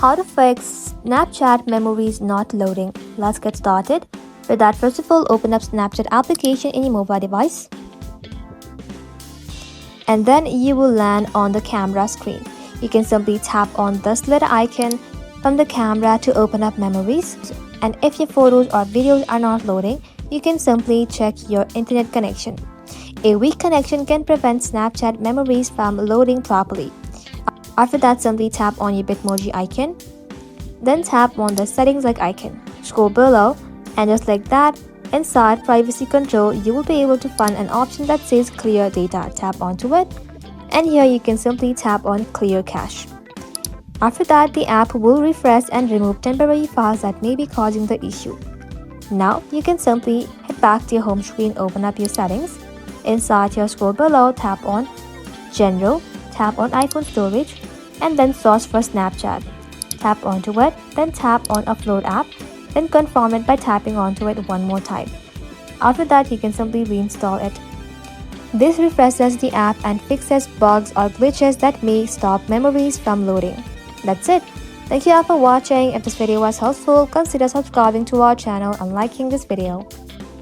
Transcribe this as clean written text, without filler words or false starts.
How to fix Snapchat memories not loading. Let's get started. For that, first of all, open up Snapchat application in your mobile device. And then you will land on the camera screen. You can simply tap on this little icon from the camera to open up memories. And if your photos or videos are not loading, you can simply check your internet connection. A weak connection can prevent Snapchat memories from loading properly. After that, simply tap on your Bitmoji icon. Then tap on the settings like icon. Scroll below, and just like that, inside privacy control, you will be able to find an option that says clear data. Tap onto it, and here you can simply tap on clear cache. After that, the app will refresh and remove temporary files that may be causing the issue. Now, you can simply head back to your home screen, open up your settings. Inside here, scroll below, tap on General, tap on iPhone storage, and then search for Snapchat. Tap onto it, then tap on Upload app, then confirm it by tapping onto it one more time. After that, you can simply reinstall it. This refreshes the app and fixes bugs or glitches that may stop memories from loading. That's it. Thank you all for watching. If this video was helpful, consider subscribing to our channel and liking this video.